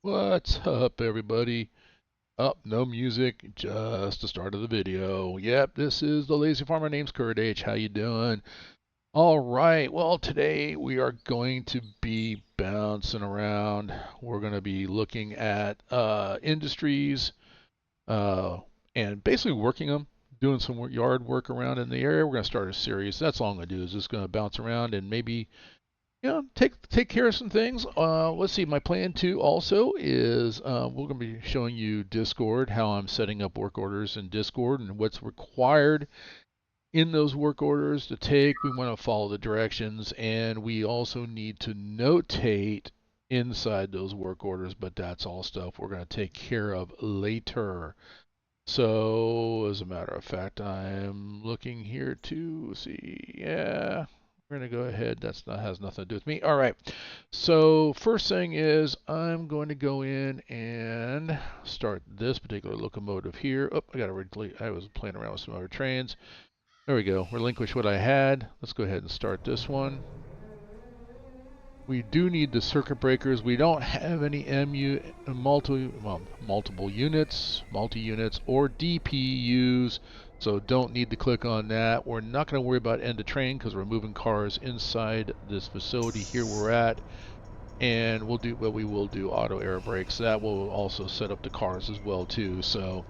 What's up, everybody? Up, no music, just the start of the video. Yep, this is the Lazy Farmer. Name's Kurt H. How you doing? All right. Well, today we are going to be bouncing around. We're going to be looking at industries uh, and basically working them, doing some yard work around in the area. We're going to start a series. That's all I'm going to do is just going to bounce around and maybe take care of some things. Let's see. My plan too also is we're going to be showing you Discord, how I'm setting up work orders in Discord, and what's required in those work orders to take. We want to follow the directions, and we also need to notate inside those work orders. But that's all stuff we're going to take care of later. So, as a matter of fact, I'm looking here to see. Yeah, we're gonna go ahead. That's not has nothing to do with me. All right. So first thing is I'm going to go in and start this particular locomotive here. Oh, I was playing around with some other trains. There we go. Relinquish what I had. Let's go ahead and start this one. We do need the circuit breakers. We don't have any multiple units, multi-units, or DPUs, so don't need to click on that. We're not going to worry about end of train because we're moving cars inside this facility here we're at, and we will do auto air brakes. That will also set up the cars as well too. So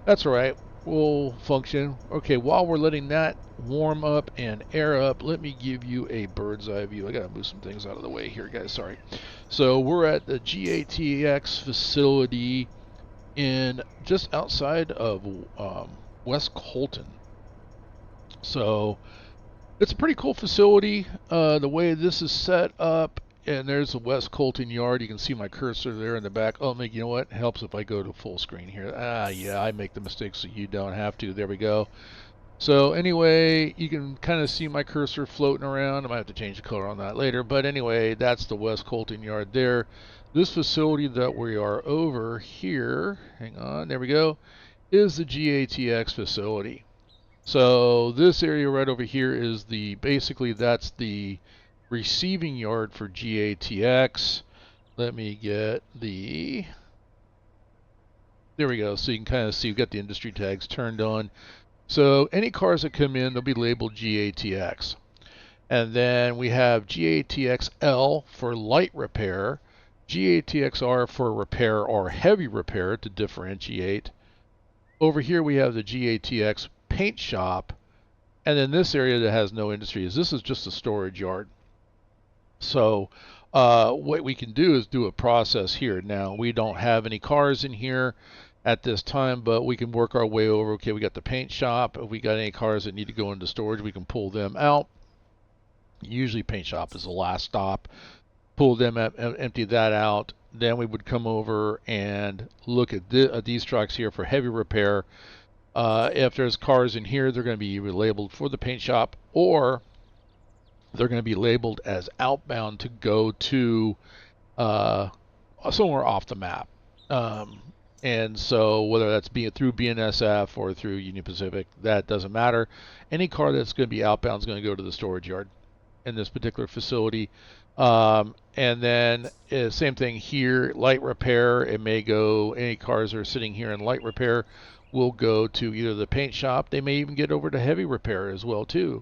that's all right. We'll function. Okay, while we're letting that warm up and air up, let me give you a bird's eye view. I gotta move some things out of the way here, guys. Sorry. So we're at the GATX facility in just outside of West Colton. So it's a pretty cool facility. The way this is set up, and there's the West Colton yard. You can see my cursor there in the back. Oh, you know what? It helps if I go to full screen here. Yeah, I make the mistake so you don't have to. There we go. So anyway, you can kind of see my cursor floating around. I might have to change the color on that later. But anyway, that's the West Colton yard there. This facility that we are over here, hang on, there we go, is the GATX facility. So this area right over here is basically that's the receiving yard for GATX. Let me get there we go. So you can kind of see we've got the industry tags turned on. So any cars that come in, they'll be labeled GATX. And then we have GATXL for light repair, GATXR for repair or heavy repair to differentiate. Over here we have the GATX paint shop, and then this area that has no industry this is just a storage yard. So what we can do is do a process here. Now we don't have any cars in here at this time, but we can work our way over. Okay, we got the paint shop. If we got any cars that need to go into storage, we can pull them out. Usually paint shop is the last stop. Pull them up, empty that out. Then we would come over and look at these trucks here for heavy repair. If there's cars in here, they're going to be labeled for the paint shop, or they're going to be labeled as outbound to go to somewhere off the map. And so whether that's through BNSF or through Union Pacific, that doesn't matter. Any car that's going to be outbound is going to go to the storage yard in this particular facility. And then same thing here, light repair. It may go, any cars that are sitting here in light repair will go to either the paint shop. They may even get over to heavy repair as well too.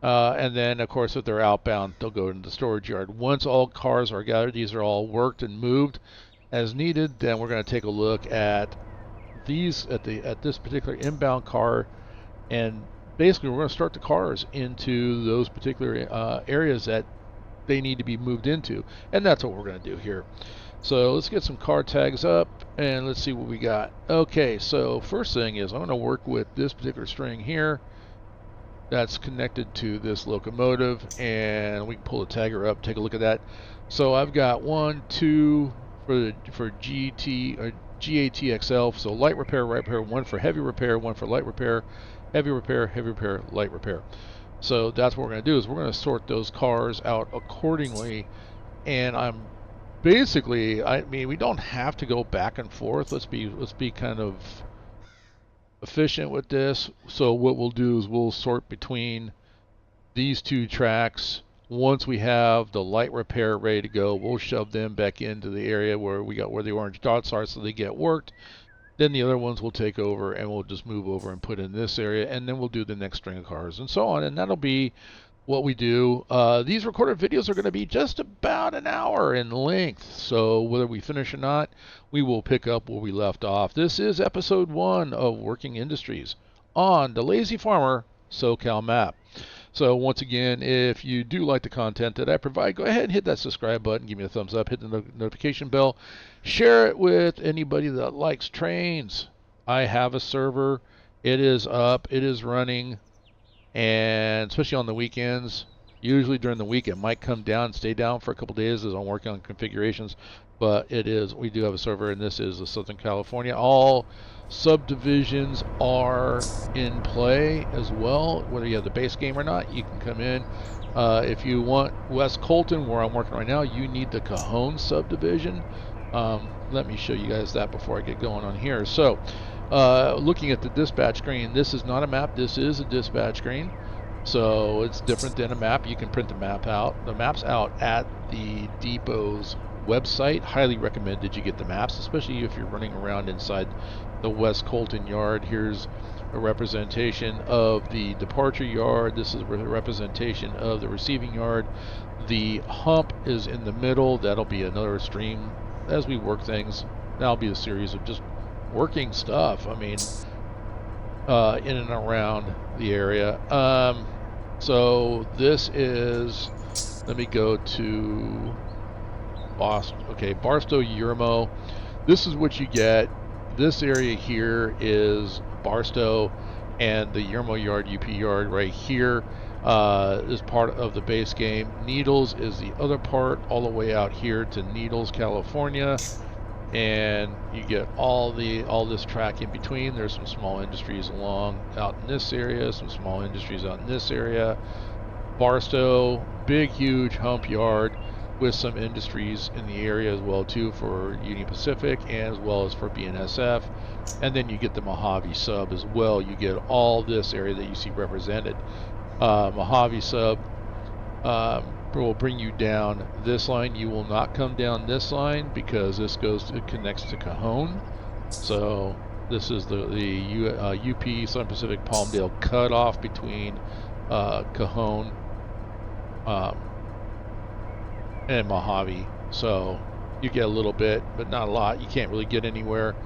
And then, of course, if they're outbound, they'll go into the storage yard. Once all cars are gathered, these are all worked and moved as needed, then we're going to take a look at these at this particular inbound car, and basically we're going to start the cars into those particular areas that they need to be moved into, and that's what we're going to do here. So let's get some car tags up and let's see what we got. Okay, so first thing is I'm going to work with this particular string here that's connected to this locomotive, and we can pull the tagger up, take a look at that. So I've got 1, 2 for GATXL, so light repair, one for heavy repair, one for light repair, heavy repair, light repair. So that's what we're going to do is we're going to sort those cars out accordingly, and I mean, we don't have to go back and forth. Let's be kind of efficient with this. So what we'll do is we'll sort between these two tracks Once we have the light repair ready to go, we'll shove them back into the area where the orange dots are, so they get worked. Then the other ones will take over, and we'll just move over and put in this area, and then we'll do the next string of cars and so on, and that'll be what we do. These recorded videos are going to be just about an hour in length, so whether we finish or not, we will pick up where we left off. This is episode 1 of Working Industries on the Lazy Farmer SoCal map. So once again, if you do like the content that I provide, go ahead and hit that subscribe button, give me a thumbs up, hit the notification bell, share it with anybody that likes trains. I have a server. It is up, it is running, and especially on the weekends. Usually during the week it might come down and stay down for a couple days as I'm working on configurations, but we do have a server, and this is Southern California. All subdivisions are in play as well. Whether you have the base game or not, you can come in. If you want West Colton, where I'm working right now, you need the Cajon subdivision. Let me show you guys that before I get going on here. So looking at the dispatch screen, this is not a map, this is a dispatch screen. So it's different than a map. You can print the map out. The map's out at the depot's website. Highly recommended you get the maps, especially if you're running around inside the West Colton yard. Here's a representation of the departure yard. This is a representation of the receiving yard. The hump is in the middle. That'll be another stream as we work things. That'll be a series of just working stuff. I mean, in and around the area. So this is, let me go to Barstow Yermo. This is what you get. This area here is Barstow, and the Yermo yard, UP yard right here is part of the base game. Needles is the other part, all the way out here to Needles, California. And you get all this track in between. There's some small industries out in this area, some small industries out in this area. Barstow, big huge hump yard with some industries in the area as well too, for Union Pacific and as well as for BNSF. And then you get the Mojave sub as well. You get all this area that you see represented. Mojave sub will bring you down this line. You will not come down this line because it connects to Cajon. So this is the UP Southern Pacific Palmdale cutoff between Cajon and Mojave. So you get a little bit, but not a lot. You can't really get anywhere.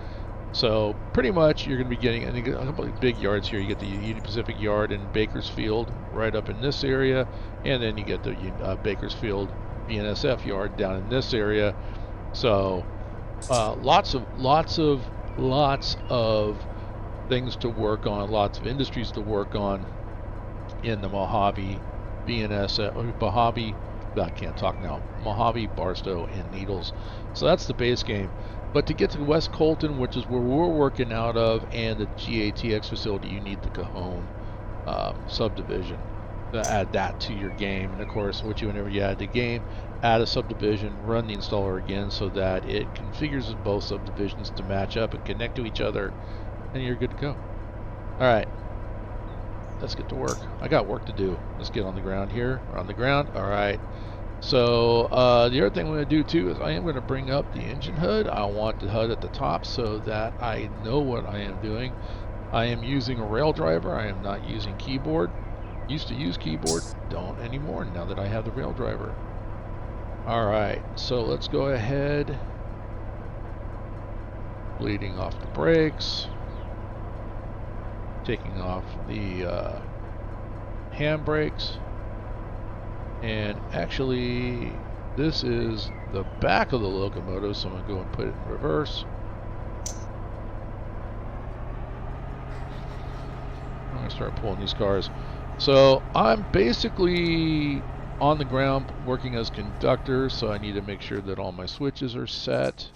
So pretty much you're going to be getting, I think, a couple of big yards here. You get the Union Pacific yard in Bakersfield right up in this area, and then you get the Bakersfield BNSF yard down in this area. So lots of things to work on, lots of industries to work on in the Mojave BNSF, Mojave, Barstow, and Needles. So that's the base game. But to get to West Colton, which is where we're working out of, and the GATX facility, you need the Cajon subdivision to add that to your game. And of course, whenever you add the game, add a subdivision, run the installer again so that it configures both subdivisions to match up and connect to each other, and you're good to go. Alright, let's get to work. I got work to do. Let's get on the ground here. We're on the ground. Alright. So the other thing I'm going to do too is I am going to bring up the engine HUD. I want the HUD at the top so that I know what I am doing. I am using a rail driver. I am not using keyboard. Used to use keyboard, don't anymore now that I have the rail driver. Alright, so let's go ahead. Bleeding off the brakes. Taking off the handbrakes. And actually, this is the back of the locomotive, so I'm going to go and put it in reverse. I'm going to start pulling these cars. So I'm basically on the ground working as conductor, so I need to make sure that all my switches are set.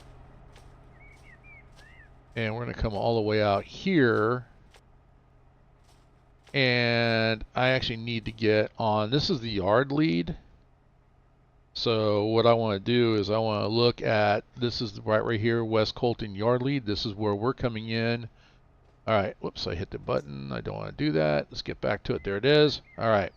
And we're going to come all the way out here. And I actually need to get on, this is the yard lead. So what I want to do is I want to look at, this is right here, West Colton yard lead. This is where we're coming in. All right, whoops, I hit the button. I don't want to do that. Let's get back to it. There it is. All right.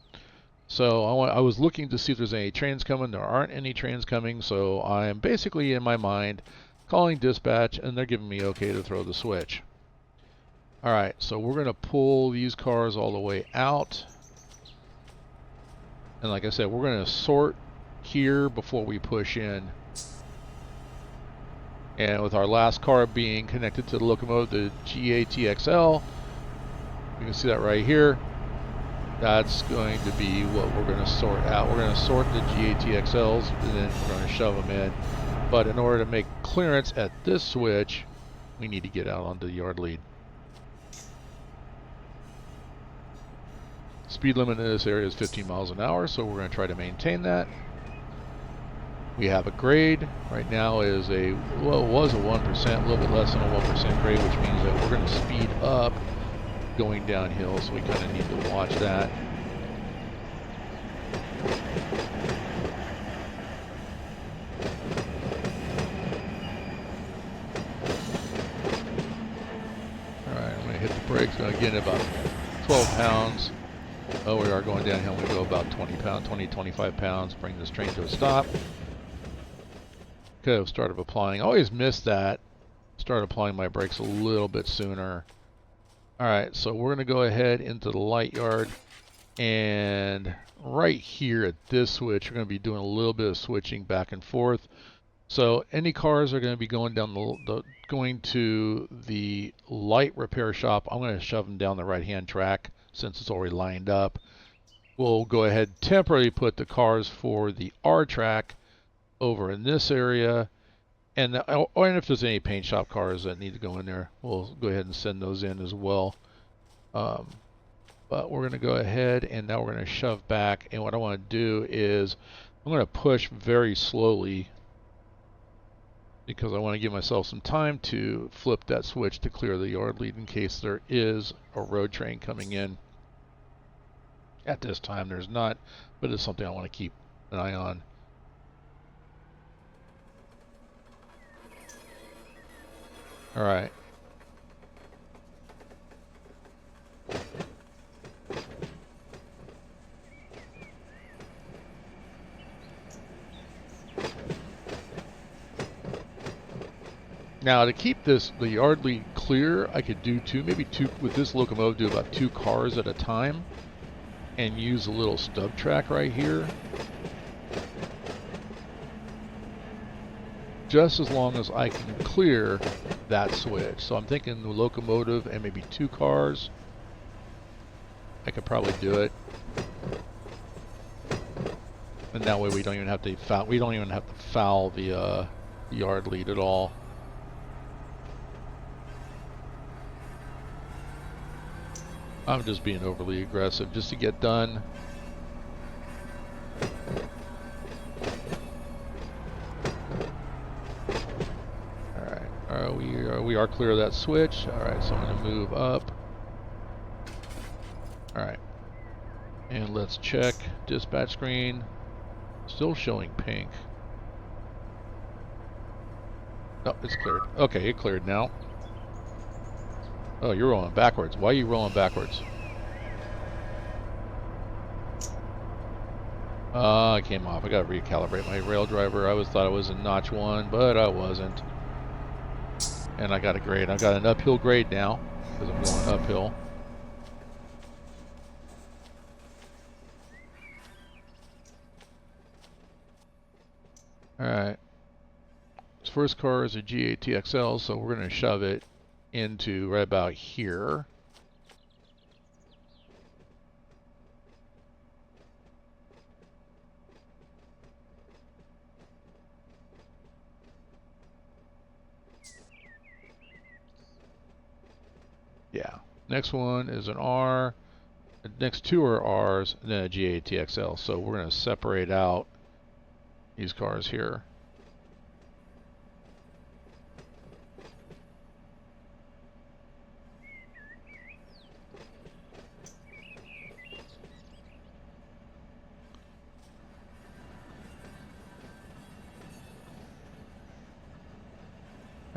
So I was looking to see if there's any trains coming. There aren't any trains coming, so I am basically in my mind calling dispatch, and they're giving me okay to throw the switch. All right, so we're going to pull these cars all the way out. And like I said, we're going to sort here before we push in. And with our last car being connected to the locomotive, the GATXL, you can see that right here. That's going to be what we're going to sort out. We're going to sort the GATXLs, and then we're going to shove them in. But in order to make clearance at this switch, we need to get out onto the yard lead. Speed limit in this area is 15 miles an hour, so we're going to try to maintain that. We have a grade. Right now is a, well, it was a 1%, a little bit less than a 1% grade, which means that we're going to speed up going downhill, so we kind of need to watch that. Alright, I'm going to hit the brakes. Going to get about 12 pounds. Oh, we are going downhill. We go about 25 pounds. Bring this train to a stop. Could have started applying. I always miss that. Start applying my brakes a little bit sooner. Alright, so we're going to go ahead into the light yard. And right here at this switch, we're going to be doing a little bit of switching back and forth. So any cars are going to be going down going to the light repair shop. I'm going to shove them down the right-hand track since it's already lined up. We'll go ahead and temporarily put the cars for the R track over in this area. And if there's any paint shop cars that need to go in there, we'll go ahead and send those in as well. But we're going to go ahead and now we're going to shove back. And what I want to do is I'm going to push very slowly because I want to give myself some time to flip that switch to clear the yard lead in case there is a road train coming in. At this time there's not, but it's something I want to keep an eye on. All right. Now to keep the yard lead clear, I could do maybe two with this locomotive, do about 2 cars at a time and use a little stub track right here. Just as long as I can clear that switch. So I'm thinking the locomotive and maybe 2 cars. I could probably do it. And that way we don't even have to foul the yard lead at all. I'm just being overly aggressive just to get done. Alright, we are clear of that switch. Alright, so I'm going to move up. Alright, and let's check dispatch screen. Still showing pink. Oh, it's cleared. Okay, it cleared now. Oh, you're rolling backwards. Why are you rolling backwards? I came off. I gotta recalibrate my rail driver. I thought I was in notch 1, but I wasn't. And I got a grade. I got an uphill grade now because I'm going uphill. Alright. This first car is a GATXL, so we're going to shove it into right about here. Yeah. Next one is an R. The next 2 are R's, and then a GATXL. So we're going to separate out these cars here.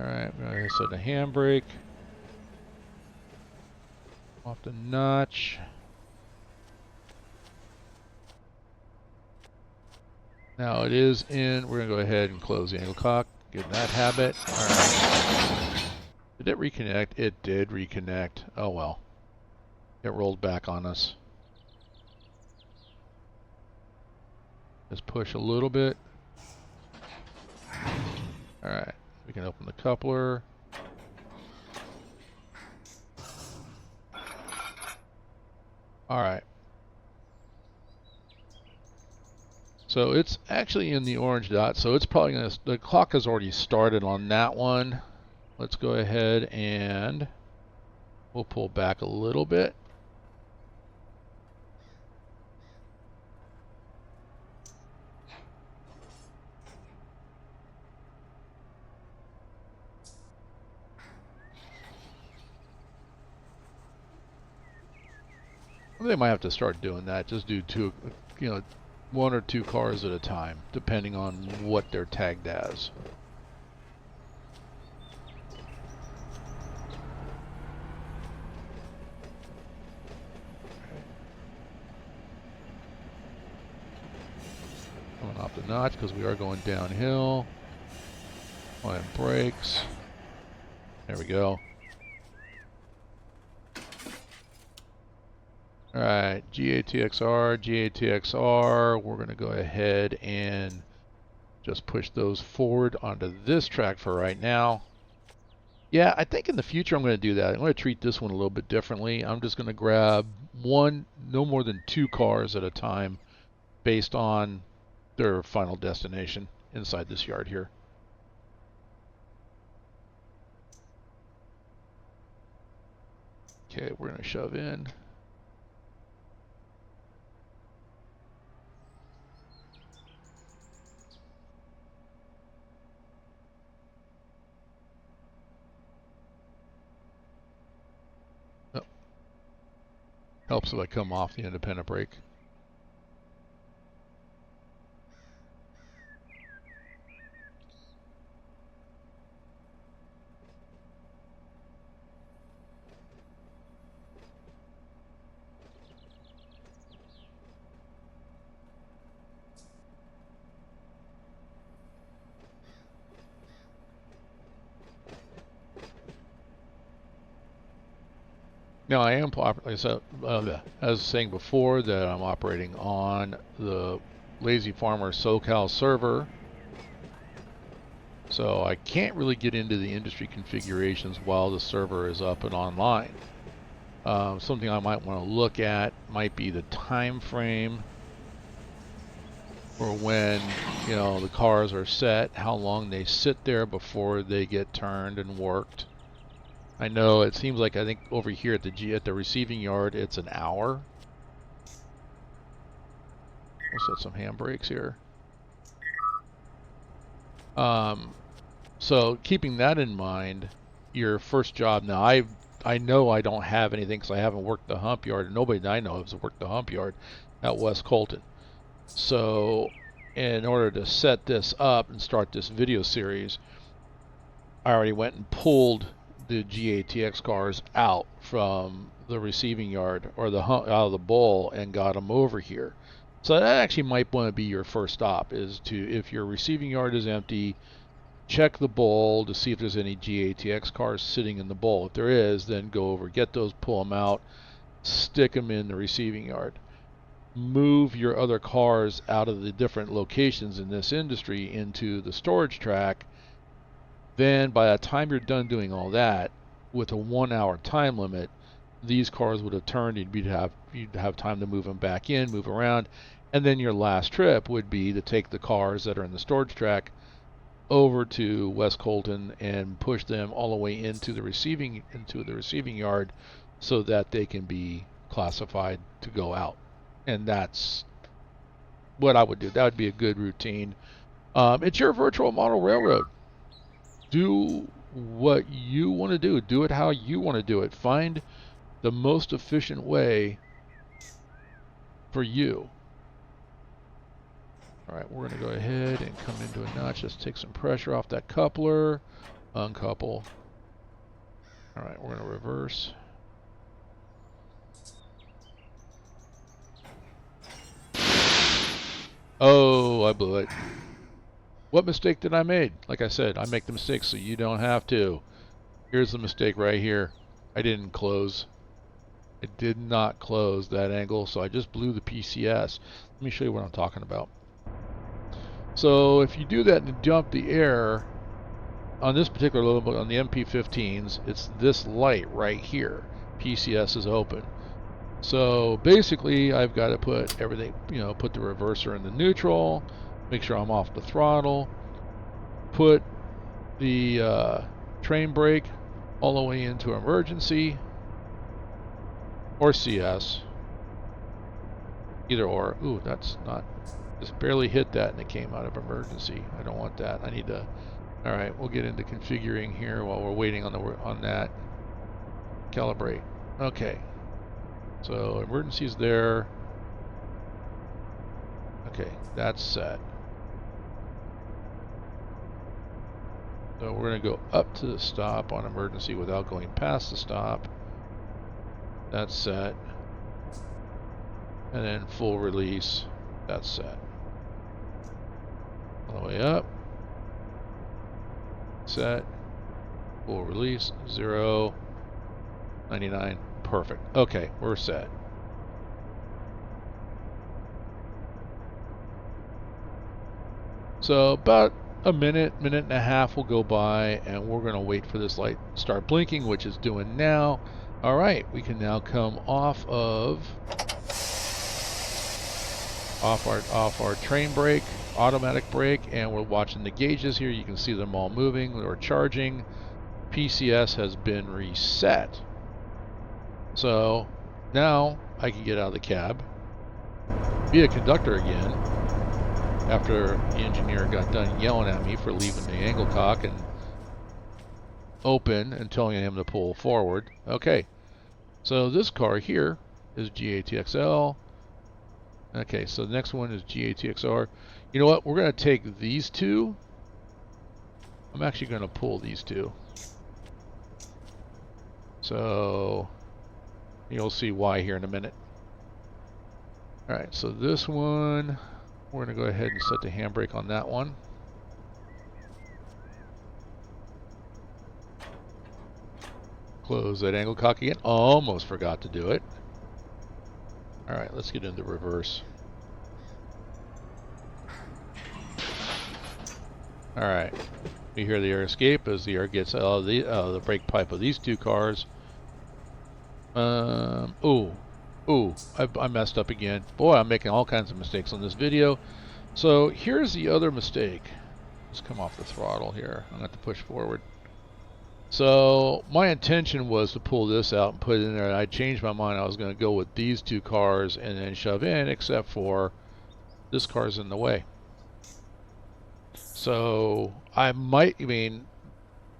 Alright, we're going to set the handbrake. Off the notch. Now it is in, we're going to go ahead and close the angle cock, get in that habit. Alright. Did it reconnect? It did reconnect. Oh well. It rolled back on us. Just push a little bit. Alright. We can open the coupler. Alright. So it's actually in the orange dot, so it's probably going to, the clock has already started on that one. Let's go ahead and we'll pull back a little bit. They might have to start doing that. Just do two, you know, 1 or 2 cars at a time, depending on what they're tagged as. Coming off the notch because we are going downhill. Applying brakes. There we go. Alright, GATXR, we're going to go ahead and just push those forward onto this track for right now. Yeah, I think in the future I'm going to do that. I'm going to treat this one a little bit differently. I'm just going to grab no more than 2 cars at a time based on their final destination inside this yard here. Okay, we're going to shove in. Helps if I come off the independent brake. Now I am, like I said, as I was saying before, that I'm operating on the TheLazyFarmer SoCal server, so I can't really get into the industry configurations while the server is up and online. Something I might want to look at might be the time frame for when, you know, the cars are set, how long they sit there before they get turned and worked. I know it seems like, I think over here at the receiving yard it's an hour. We'll set some handbrakes here. So keeping that in mind, your first job. Now I know I don't have anything because I haven't worked the hump yard, and nobody that I know has worked the hump yard at West Colton. So in order to set this up and start this video series, I already went and pulled the GATX cars out from the receiving yard or out of the bowl and got them over here. So that actually might want to be your first stop, is to, if your receiving yard is empty, check the bowl to see if there's any GATX cars sitting in the bowl. If there is, then go over, get those, pull them out, stick them in the receiving yard. Move your other cars out of the different locations in this industry into the storage track. Then by the time you're done doing all that, with a 1 hour time limit, these cars would have turned, and you'd have time to move them back in, move around, and then your last trip would be to take the cars that are in the storage track over to West Colton and push them all the way into the receiving yard so that they can be classified to go out. And that's what I would do. That would be a good routine. It's your virtual model railroad. Do what you want to do. Do it how you want to do it. Find the most efficient way for you. Alright, we're going to go ahead and come into a notch. Let's take some pressure off that coupler. Uncouple. Alright, we're going to reverse. Oh, I blew it. What mistake did I make? Like I said, I make the mistakes so you don't have to. Here's the mistake right here. I didn't close. It did not close that angle, so I just blew the PCS. Let me show you what I'm talking about. So if you do that and dump the air, on this particular notebook, on the MP15s, it's this light right here. PCS is open. So basically, I've got to put everything, put the reverser in the neutral, make sure I'm off the throttle, put the train brake all the way into emergency, or CS, either or. Ooh, that's not, just barely hit that and it came out of emergency. I don't want that. I need to, all right, we'll get into configuring here while we're waiting on that. Calibrate. Okay. So emergency is there. Okay, that's set. So we're going to go up to the stop on emergency without going past the stop. That's set. And then full release. That's set. All the way up. Set. Full release. 0. 99. Perfect. Okay, we're set. So about a minute and a half will go by, and we're going to wait for this light to start blinking, which it's doing now. All right, we can now come off our train brake, automatic brake, and we're watching the gauges here. You can see them all moving or charging. PCS has been reset. So now I can get out of the cab, be a conductor again, after the engineer got done yelling at me for leaving the angle cock and open and telling him to pull forward. Okay, so this car here is GATXL. Okay, so the next one is GATXR. You know what? We're going to take these two. I'm actually going to pull these two. So you'll see why here in a minute. Alright, so this one, we're going to go ahead and set the handbrake on that one. Close that angle cock again. Almost forgot to do it. Alright, let's get into reverse. Alright, you hear the air escape as the air gets out of the brake pipe of these two cars. I messed up again. Boy, I'm making all kinds of mistakes on this video. So here's the other mistake. Let's come off the throttle here. I'm going to have to push forward. So my intention was to pull this out and put it in there. I changed my mind. I was going to go with these two cars and then shove in, except for this car's in the way. So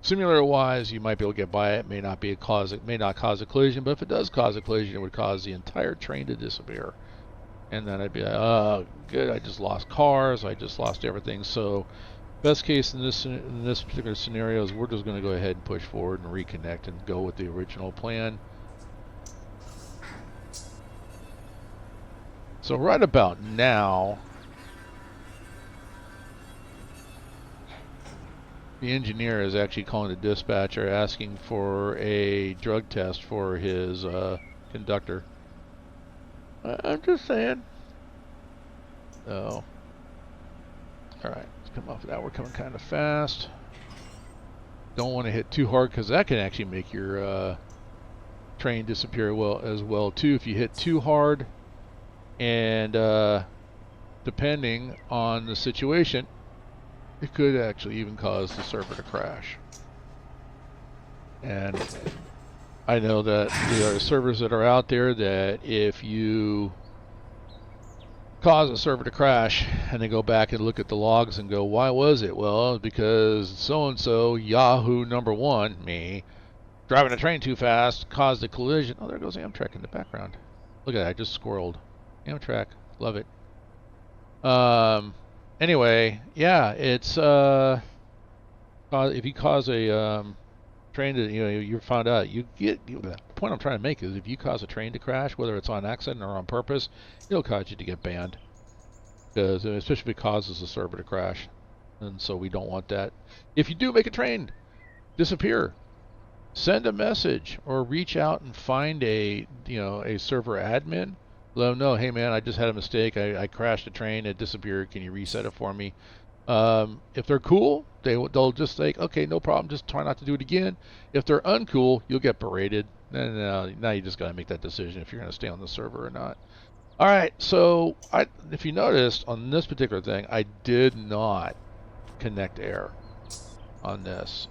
simulator wise, you might be able to get by it. It may not cause a collision, but if it does cause a collision, it would cause the entire train to disappear. And then I'd be like, oh, good, I just lost cars, I just lost everything. So best case in this particular scenario is we're just going to go ahead and push forward and reconnect and go with the original plan. So right about now, the engineer is actually calling the dispatcher asking for a drug test for his conductor. I'm just saying. Oh. Alright, let's come off of that. We're coming kind of fast. Don't want to hit too hard because that can actually make your train disappear as well too. If you hit too hard, and depending on the situation, it could actually even cause the server to crash. And I know that there are servers that are out there that if you cause a server to crash and they go back and look at the logs and go, why was it? Well, because so-and-so, Yahoo #1, me, driving a train too fast, caused a collision. Oh, there goes Amtrak in the background. Look at that, I just squirreled. Amtrak, love it. Anyway, yeah, it's if you cause a train to, you found out, the point I'm trying to make is if you cause a train to crash, whether it's on accident or on purpose, it'll cause you to get banned. because especially if it causes the server to crash, and so we don't want that. If you do make a train disappear, send a message or reach out and find a server admin. Let them know, hey man, I just had a mistake. I crashed a train, it disappeared. Can you reset it for me? If they're cool, they'll just say, okay, no problem. Just try not to do it again. If they're uncool, you'll get berated. And now you just got to make that decision if you're going to stay on the server or not. All right, so if you noticed on this particular thing, I did not connect air on this.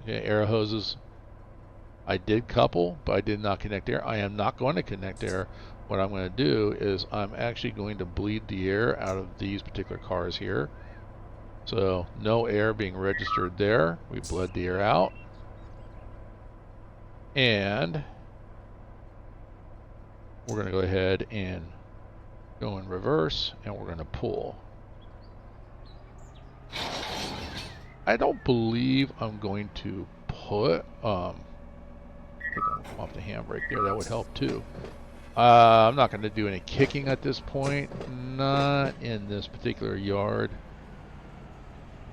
Air hoses, I did couple, but I did not connect air. I am not going to connect air. What I'm going to do is I'm actually going to bleed the air out of these particular cars here. So no air being registered there. We bled the air out. And we're going to go ahead and go in reverse, and we're going to pull. I don't believe I'm going to put, I think I'm off the handbrake there. That would help too. I'm not going to do any kicking at this point. Not in this particular yard.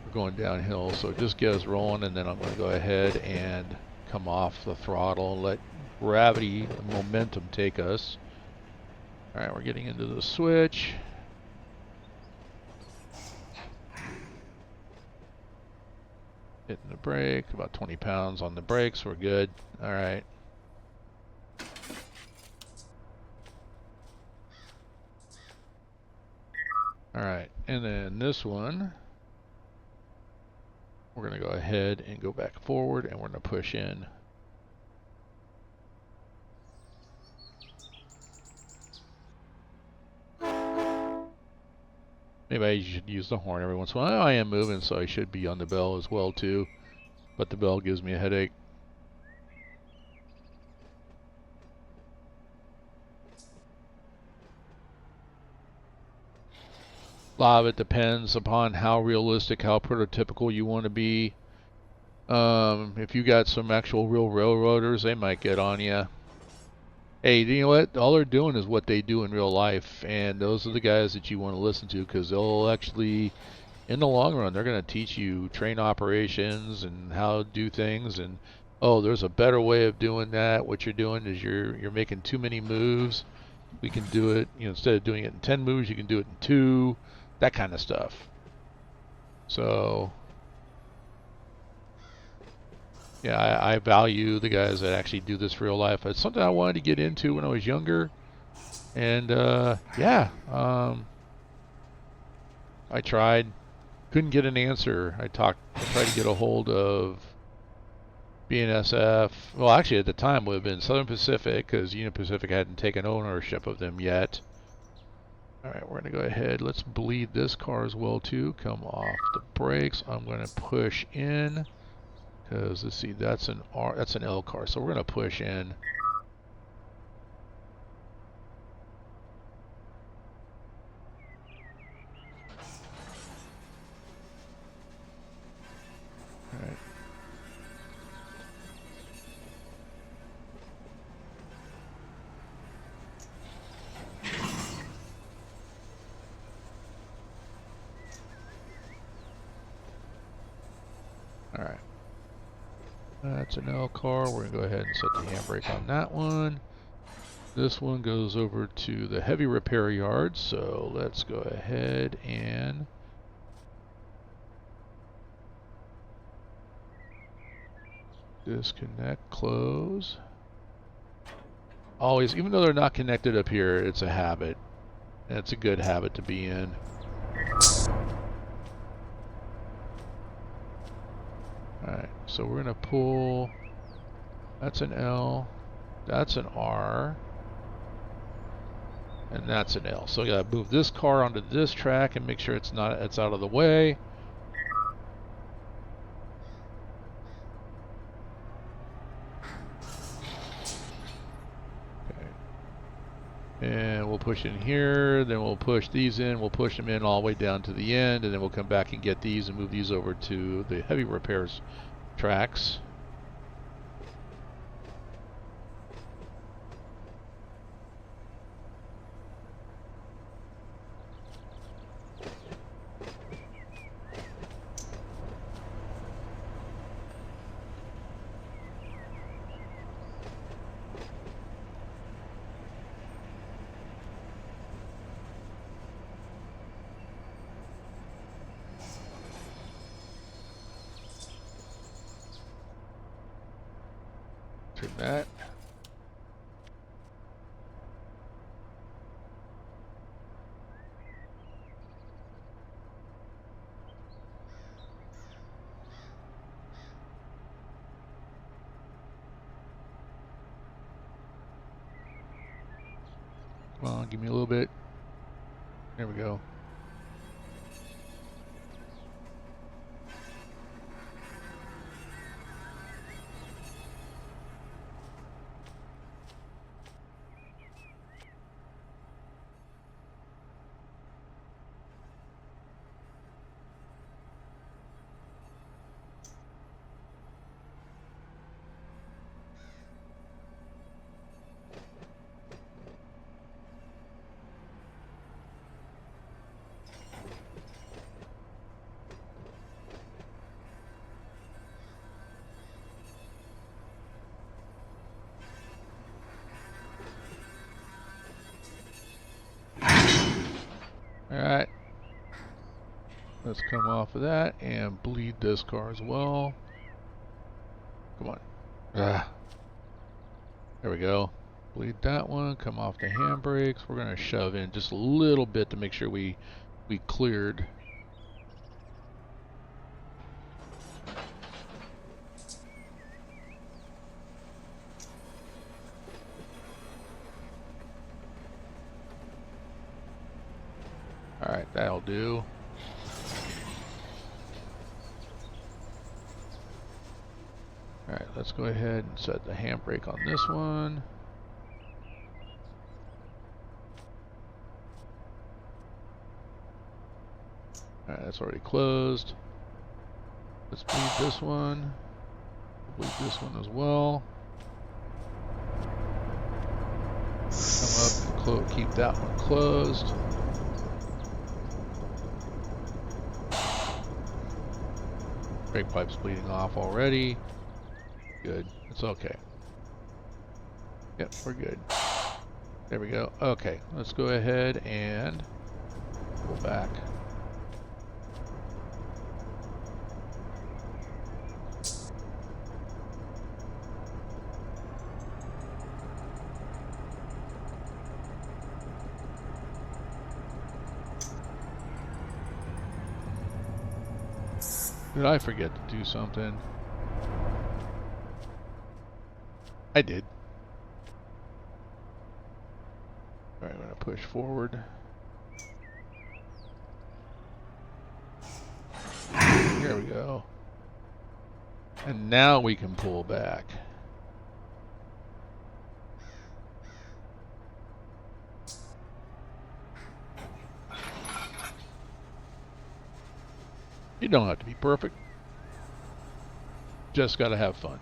We're going downhill, so just get us rolling, and then I'm going to go ahead and come off the throttle and let gravity and momentum take us. All right, we're getting into the switch. Hitting the brake, about 20 pounds on the brakes, we're good. All right. All right, and then this one, we're going to go ahead and go back forward, and we're going to push in. Maybe I should use the horn every once in a while. I am moving, so I should be on the bell as well too. But the bell gives me a headache. A lot of it depends upon how realistic, how prototypical you want to be. If you got some actual real railroaders, they might get on you. Hey, you know what? All they're doing is what they do in real life, and those are the guys that you want to listen to, because they'll actually, in the long run, they're going to teach you train operations and how to do things. And oh, there's a better way of doing that. What you're doing is you're making too many moves. We can do it, instead of doing it in 10 moves, you can do it in 2. That kind of stuff. So yeah, I value the guys that actually do this real life. It's something I wanted to get into when I was younger, and yeah, I tried, couldn't get an answer. I tried to get a hold of BNSF. Well, actually, at the time would have been Southern Pacific, because Union Pacific hadn't taken ownership of them yet. All right, we're going to go ahead. Let's bleed this car as well too. Come off the brakes. I'm going to push in. Because let's see, that's an L car, so we're going to push in. All right. All right. That's an L car. We're going to go ahead and set the handbrake on that one. This one goes over to the heavy repair yard, so let's go ahead and disconnect, close. Always, even though they're not connected up here, it's a habit. And it's a good habit to be in. Alright, so we're going to pull. That's an L. That's an R. And that's an L. So we got to move this car onto this track and make sure it's out of the way. Okay. And we'll push in here, then we'll push these in, we'll push them in all the way down to the end, and then we'll come back and get these and move these over to the heavy repairs tracks. Trim that. Come on, give me a little bit. There we go. Alright. Let's come off of that and bleed this car as well. Come on. Ah. There we go. Bleed that one. Come off the handbrakes. We're going to shove in just a little bit to make sure we cleared. Alright, that'll do. Alright, let's go ahead and set the handbrake on this one. Alright, that's already closed. Let's bleed this one. Bleed this one as well. Come up and keep that one closed. Brake pipe's bleeding off already. Good. It's okay. Yep, we're good. There we go. Okay, let's go ahead and pull back. Did I forget to do something? I did. Alright, I'm going to push forward. There we go. And now we can pull back. You don't have to be perfect. Just got to have fun.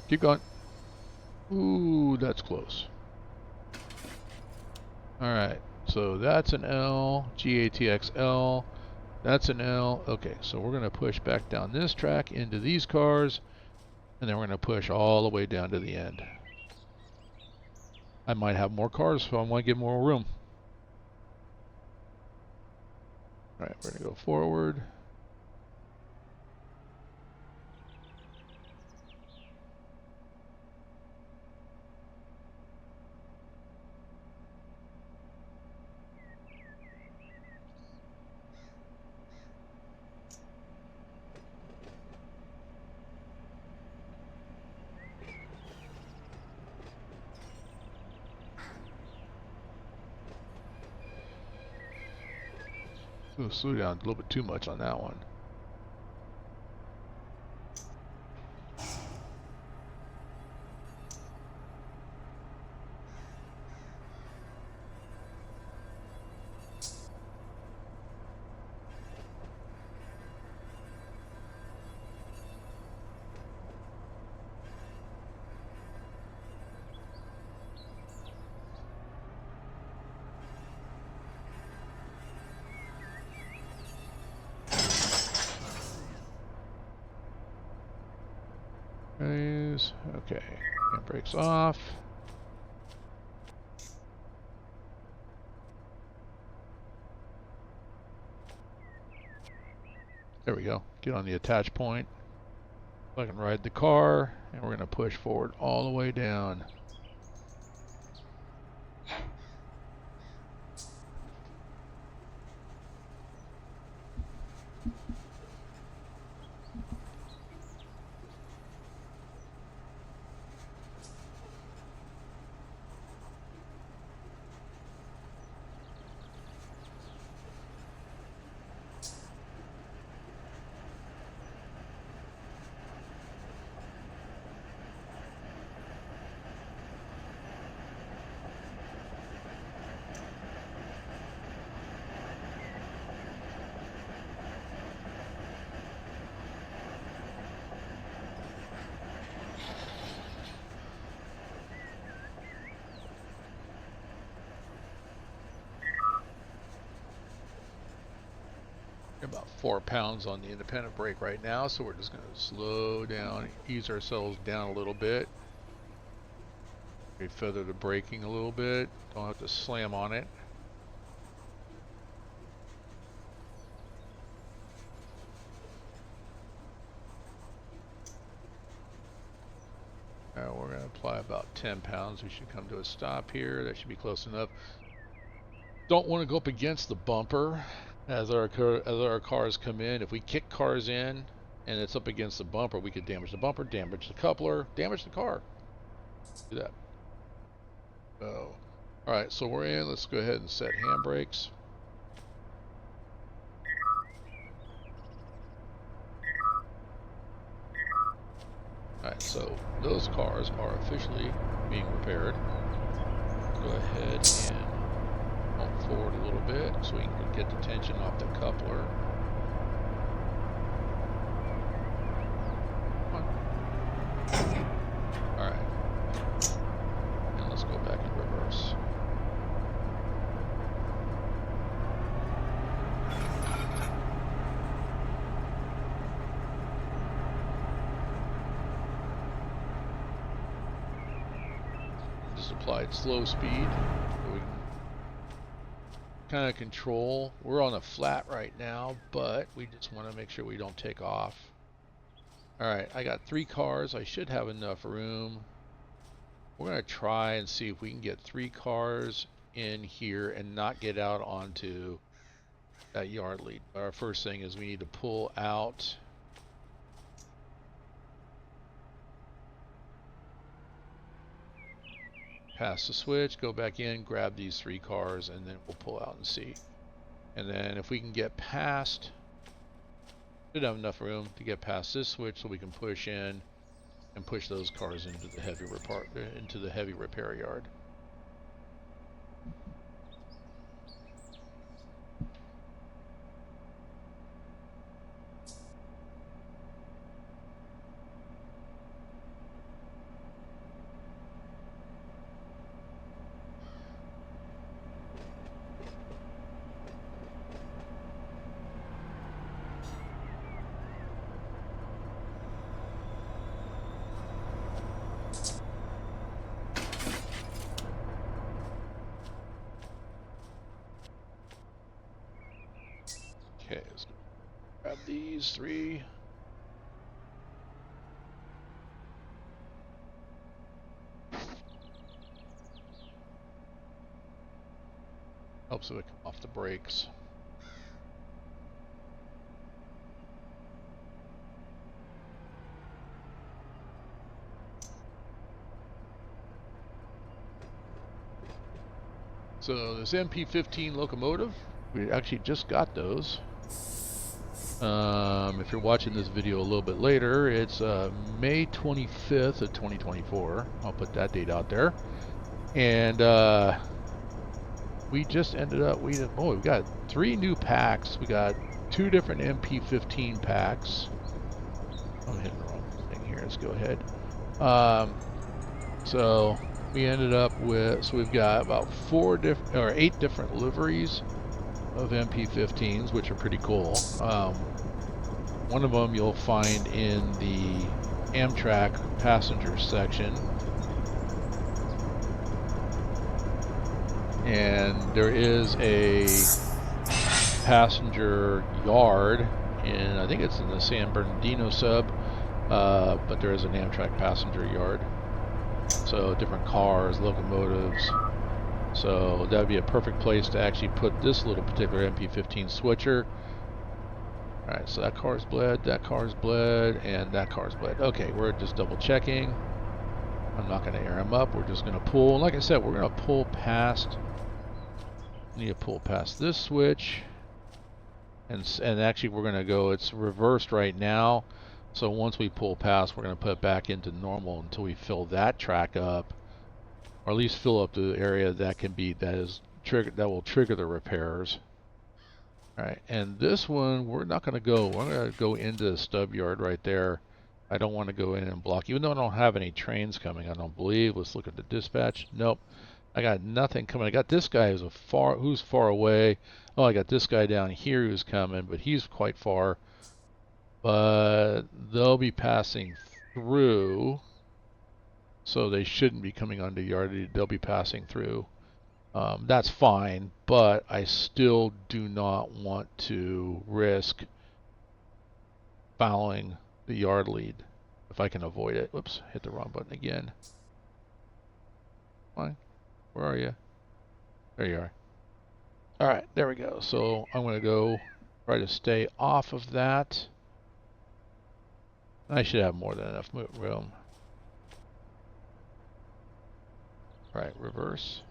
Keep going. Ooh, that's close. Alright, so that's an L, GATX L, that's an L. Okay, so we're going to push back down this track into these cars, and then we're going to push all the way down to the end. I might have more cars, so I want to get more room. Alright, we're going to go forward. Ooh, slow down a little bit too much on that one. Okay, handbrakes off. There we go. Get on the attach point. So I can ride the car, and we're going to push forward all the way down. About 4 pounds on the independent brake right now, so we're just going to slow down, ease ourselves down a little bit. We feather the braking a little bit, don't have to slam on it. Now we're going to apply about 10 pounds. We should come to a stop here. That should be close enough. Don't want to go up against the bumper as our cars come in. If we kick cars in and it's up against the bumper, we could damage the bumper, damage the coupler, damage the car. Do that. Oh, all right. So we're in. Let's go ahead and set handbrakes. All right. So those cars are officially being repaired. Go ahead and forward a little bit so we can get the tension off the coupler. Alright. And let's go back in reverse. Just applied slow speed so we can kind of control. We're on a flat right now, but we just want to make sure we don't take off. Alright, I got 3 cars. I should have enough room. We're going to try and see if we can get 3 cars in here and not get out onto that yard lead. Our first thing is we need to pull out. Pass the switch, go back in, grab these 3 cars, and then we'll pull out and see. And then if we can get past, should have enough room to get past this switch so we can push in and push those cars into the heavy repair yard. Okay, let's grab these 3. Helps if it come off the brakes. So this MP15 locomotive, we actually just got those. If you're watching this video a little bit later, it's May 25th of 2024. I'll put that date out there. And we just ended up, we've got 3 new packs. We got 2 different MP15 packs. I'm hitting the wrong thing here. Let's go ahead. So we ended up with, so we've got about 8 different liveries of MP15s, which are pretty cool. One of them you'll find in the Amtrak passenger section. And there is a passenger yard, and I think it's in the San Bernardino sub, but there is an Amtrak passenger yard. So different cars, locomotives. So that would be a perfect place to actually put this little particular MP15 switcher. Alright, so that car's bled, and that car's bled. Okay, we're just double checking. I'm not going to air them up. We're just going to pull. And like I said, we're going to pull past. Need to pull past this switch. And actually we're going to go, it's reversed right now. So once we pull past, we're going to put it back into normal until we fill that track up. Or at least fill up the area that will trigger the repairs. Alright, and this one, we're not going to go. We're going to go into the stub yard right there. I don't want to go in and block, even though I don't have any trains coming, I don't believe. Let's look at the dispatch. Nope. I got nothing coming. I got this guy who's far away. Oh, I got this guy down here who's coming, but he's quite far. But they'll be passing through, so they shouldn't be coming onto the yard. They'll be passing through. That's fine, but I still do not want to risk fouling the yard lead if I can avoid it. Whoops, hit the wrong button again. Fine. Where are you? There you are. Alright, there we go. So I'm going to go try to stay off of that. I should have more than enough room. Alright, reverse.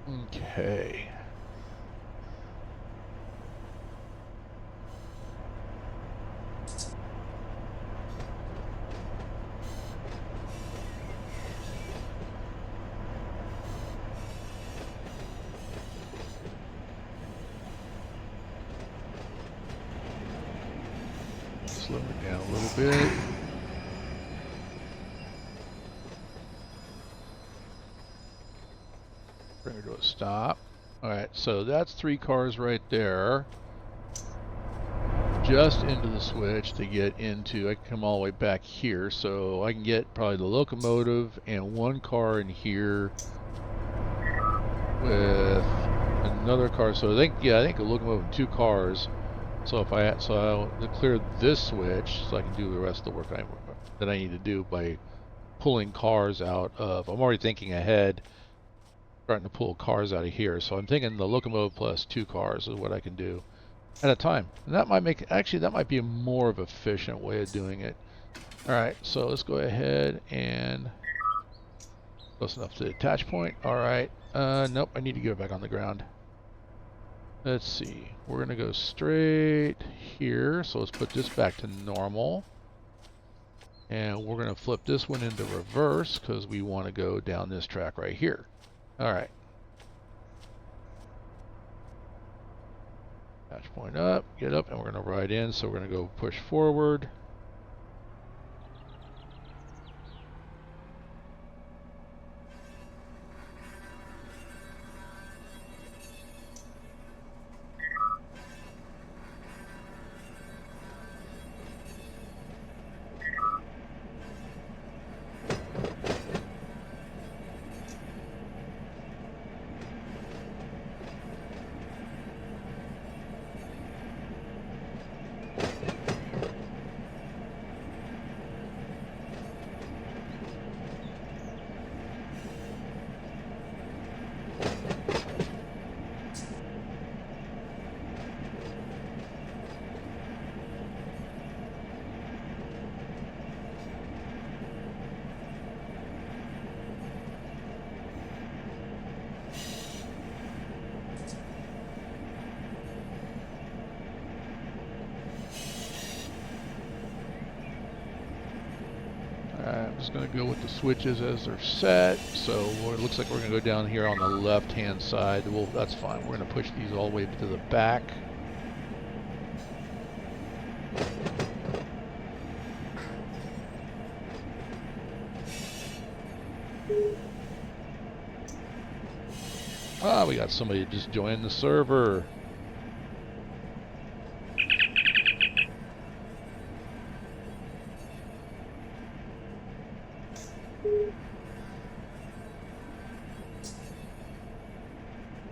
Okay. Slow it down a little bit. Bring her to a stop. Alright, so that's 3 cars right there. Just into the switch to get into, I can come all the way back here, so I can get probably the locomotive and 1 car in here with another car. So I think a locomotive and 2 cars. So if I'll clear this switch so I can do the rest of the work that I need to do by pulling cars out of. I'm already thinking ahead, starting to pull cars out of here. So I'm thinking the locomotive plus 2 cars is what I can do at a time. And that might that might be a more of an efficient way of doing it. Alright, so let's go ahead and close enough to the attach point. Alright, nope, I need to get it back on the ground. Let's see, we're gonna go straight here, so let's put this back to normal. And we're gonna flip this one into reverse because we want to go down this track right here. Alright. Attach point up, get up, and we're gonna ride in, so we're gonna go push forward. just going to go with the switches as they're set. So it looks like we're going to go down here on the left-hand side. Well, that's fine. We're going to push these all the way to the back. Ah, we got somebody just joined the server.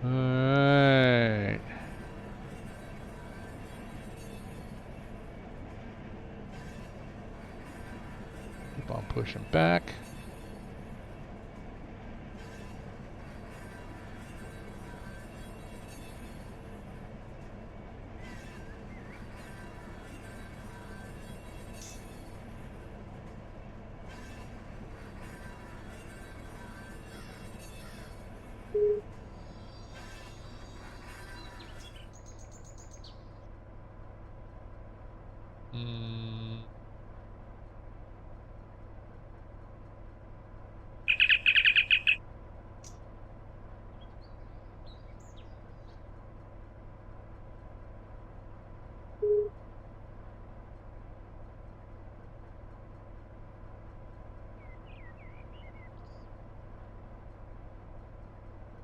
Alright. Keep on pushing back.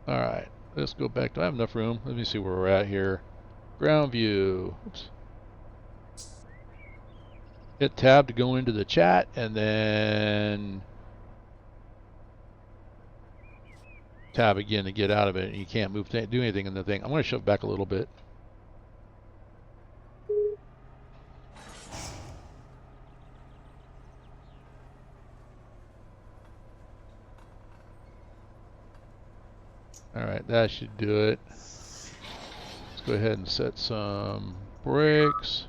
Alright, let's go back. Do I have enough room? Let me see where we're at here. Ground view. Oops. Hit tab to go into the chat, and then tab again to get out of it. And you can't move, do anything in the thing. I'm going to shove back a little bit. Alright, that should do it. Let's go ahead and set some brakes.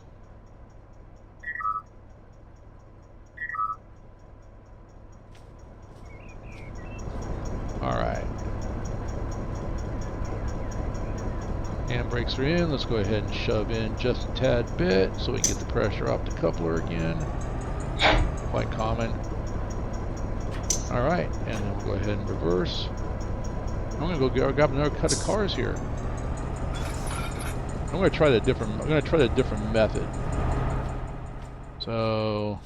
Alright. Handbrakes are in. Let's go ahead and shove in just a tad bit so we can get the pressure off the coupler again. Quite common. Alright, and then we'll go ahead and reverse. I'm gonna go grab another cut of cars here. I'm gonna try the different method. So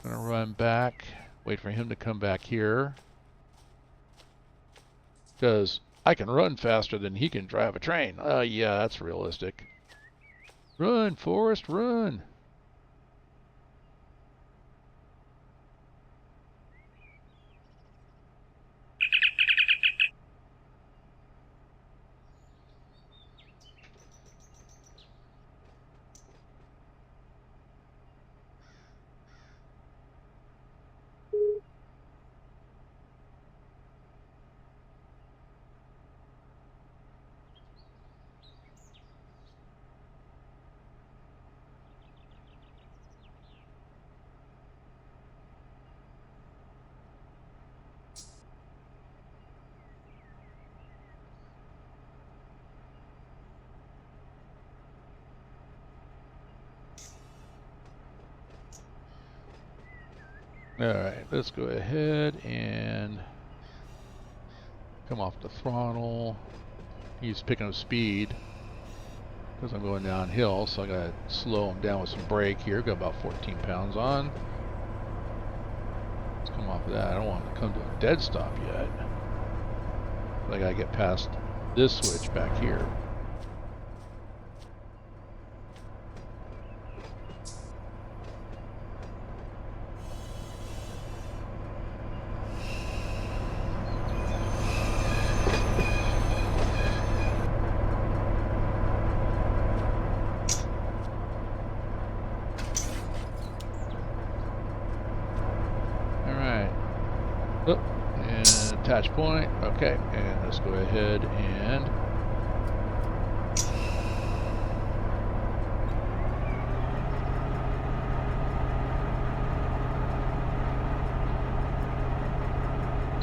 I'm gonna run back, wait for him to come back here. Because I can run faster than he can drive a train. Yeah, that's realistic. Run, Forrest, run! Alright, let's go ahead and come off the throttle. He's picking up speed because I'm going downhill, so I gotta slow him down with some brake here. Got about 14 pounds on. Let's come off of that. I don't want to come to a dead stop yet. But I gotta get past this switch back here. Attach point. Okay, and let's go ahead and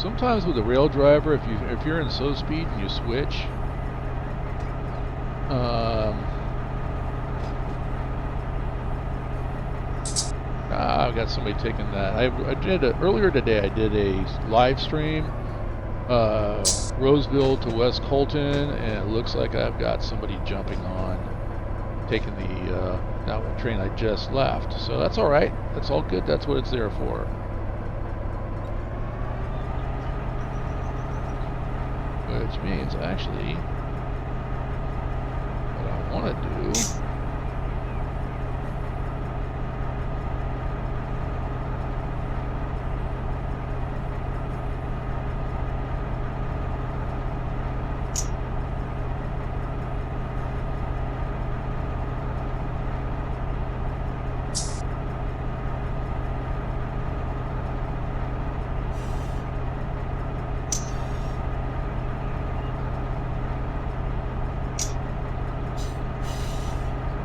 sometimes with a rail driver, if you're in slow speed and you switch, got somebody taking that. I did earlier today. I did a live stream, Roseville to West Colton, and it looks like I've got somebody jumping on, taking the that train I just left. So that's all right. That's all good. That's what it's there for. Which means actually, what I want to do.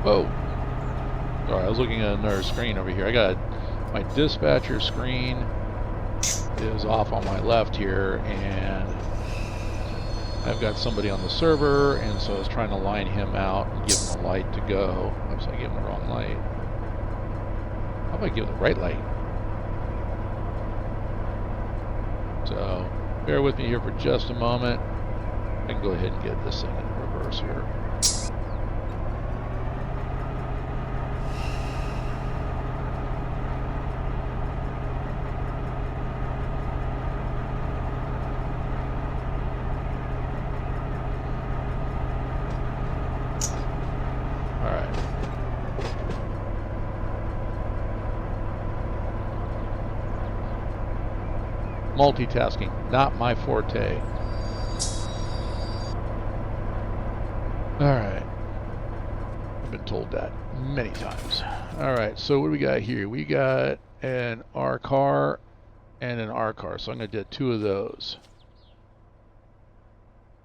Whoa. Sorry, I was looking at another screen over here. I got my dispatcher screen is off on my left here, and I've got somebody on the server, and so I was trying to line him out and give him a light to go. Oops, I gave him the wrong light. How about I give him the right light? So, bear with me here for just a moment. I can go ahead and get this thing in reverse here. Multitasking, not my forte. Alright. I've been told that many times. Alright, so what do we got here? We got an R car and an R car. So I'm going to do 2 of those.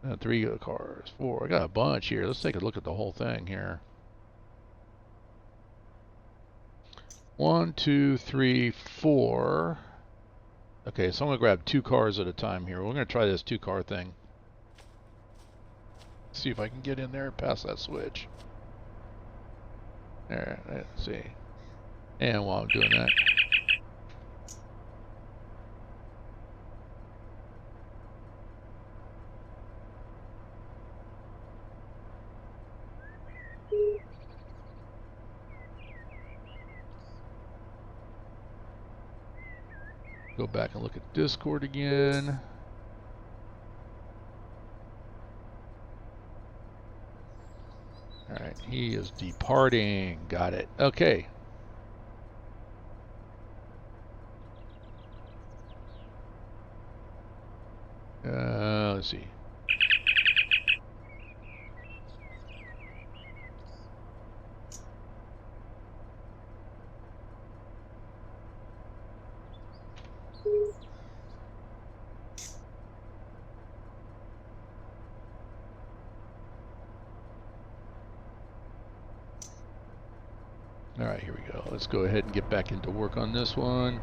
And 3 cars. 4. I got a bunch here. Let's take a look at the whole thing here. 1, 2, 3, 4. Okay, so I'm going to grab 2 cars at a time here. We're going to try this 2-car thing. See if I can get in there past that switch. There, let's see. And while I'm doing that, go back and look at Discord again. Alright, he is departing. Got it. Okay. Let's see. Alright, here we go. Let's go ahead and get back into work on this one.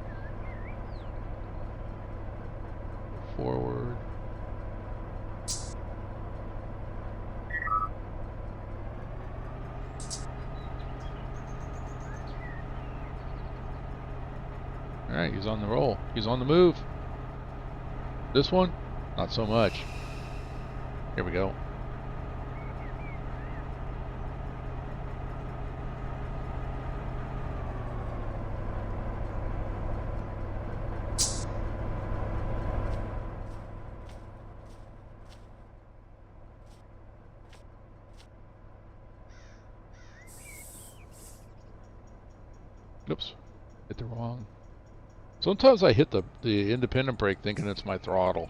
Forward. Alright, he's on the roll. He's on the move. This one, not so much. Here we go. Oops, hit the wrong. Sometimes I hit the independent brake thinking it's my throttle.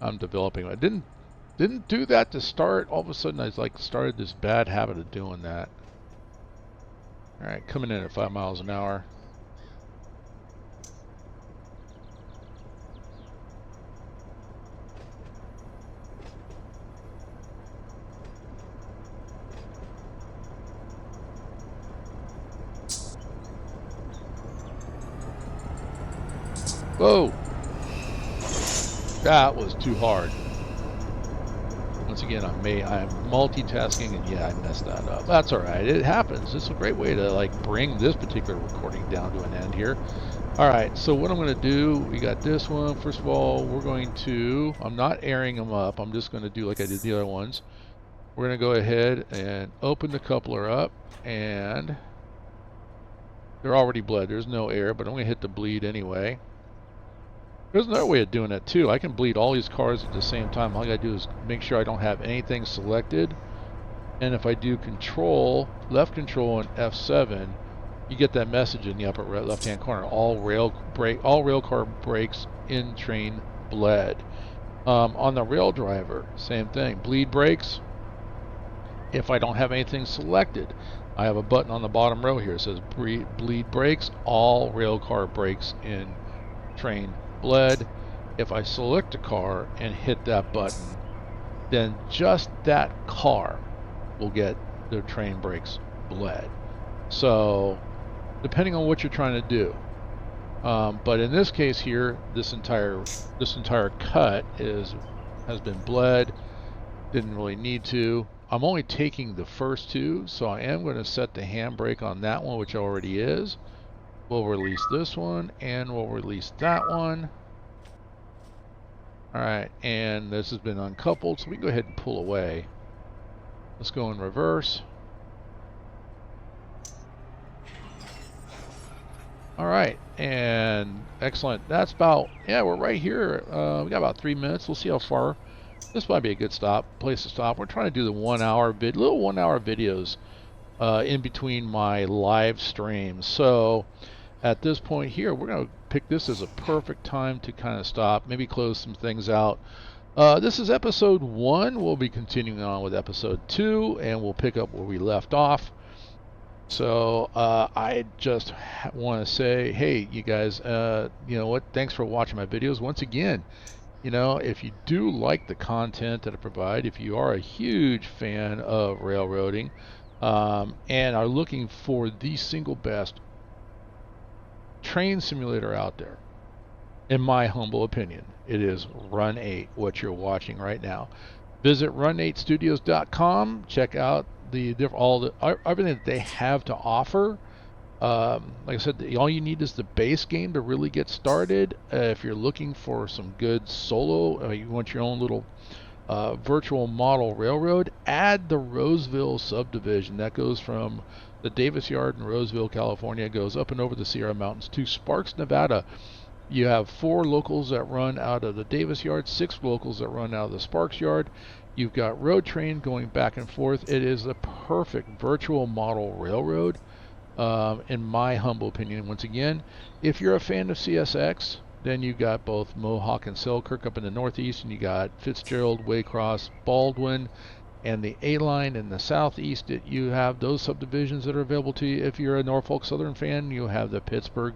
I'm developing. I didn't do that to start. All of a sudden I started this bad habit of doing that. Alright, coming in at 5 miles an hour. Whoa! That was too hard. Once again, I'm multitasking, and yeah, I messed that up. That's all right. It happens. It's a great way to like bring this particular recording down to an end here. All right, so what I'm going to do, we got this one. First of all, we're going to, I'm not airing them up. I'm just going to do like I did the other ones. We're going to go ahead and open the coupler up, and they're already bled. There's no air, but I'm going to hit the bleed anyway. There's another way of doing it too. I can bleed all these cars at the same time. All I got to do is make sure I don't have anything selected. And if I do left control and F7, you get that message in the upper left-hand corner. All rail car brakes in train bled. On the rail driver, same thing. Bleed brakes. If I don't have anything selected, I have a button on the bottom row here. It says bleed brakes. All rail car brakes in train bled. If I select a car and hit that button, then just that car will get the train brakes bled. So depending on what you're trying to do, but in this case here, this entire cut has been bled. Didn't really need to. I'm only taking the first two, so I am going to set the handbrake on that one, which already is. We'll release this one, and we'll release that one. Alright, and this has been uncoupled, so we can go ahead and pull away. Let's go in reverse. Alright, and excellent. That's about, yeah, we're right here. We got about 3 minutes. We'll see how far. This might be a good place to stop. We're trying to do the 1 hour little 1 hour videos in between my live streams. So at this point here, we're going to pick this as a perfect time to kind of stop, maybe close some things out. This is episode 1. We'll be continuing on with episode 2, and we'll pick up where we left off. So I just want to say, hey, you guys, you know what? Thanks for watching my videos. Once again, you know, if you do like the content that I provide, if you are a huge fan of railroading and are looking for the single best train simulator out there, in my humble opinion, it is Run 8, what you're watching right now. Visit run8studios.com. Check out everything that they have to offer. Like I said, all you need is the base game to really get started. If you're looking for some good solo, you want your own little virtual model railroad, add the Roseville subdivision. That goes from the Davis Yard in Roseville, California, goes up and over the Sierra Mountains to Sparks, Nevada. You have 4 locals that run out of the Davis Yard, 6 locals that run out of the Sparks Yard. You've got road train going back and forth. It is the perfect virtual model railroad, in my humble opinion. Once again, if you're a fan of CSX, then you got both Mohawk and Selkirk up in the northeast, and you got Fitzgerald, Waycross, Baldwin, and the A-line in the southeast. You have those subdivisions that are available to you. If you're a Norfolk Southern fan, you have the Pittsburgh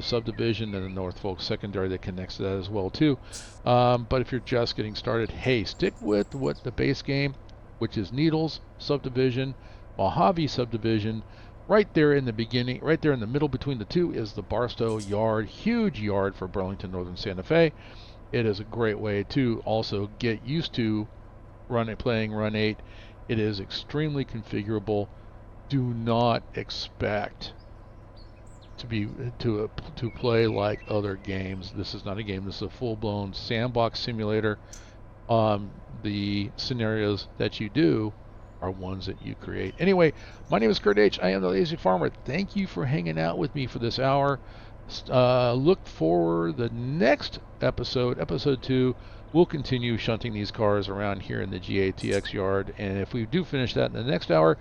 subdivision and the Norfolk secondary that connects to that as well too. But if you're just getting started, hey, stick with what the base game, which is Needles subdivision, Mojave subdivision. Right there in the beginning, right there in the middle between the two, is the Barstow Yard, huge yard for Burlington Northern Santa Fe. It is a great way to also get used to playing Run 8. It is extremely configurable. Do not expect to play like other games. This is not a game. This is a full-blown sandbox simulator. The scenarios that you do are ones that you create. Anyway, my name is Kurt H. I am the Lazy Farmer. Thank you for hanging out with me for this hour. Look for the next episode, episode 2. We'll continue shunting these cars around here in the GATX yard, and if we do finish that in the next hour,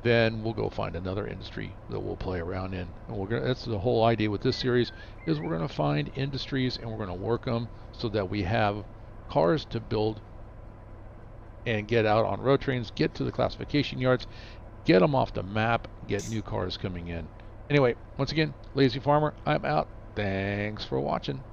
then we'll go find another industry that we'll play around in. And that's the whole idea with this series, is we're going to find industries and we're going to work them so that we have cars to build and get out on road trains, get to the classification yards, get them off the map, get new cars coming in. Anyway, once again, Lazy Farmer, I'm out. Thanks for watching.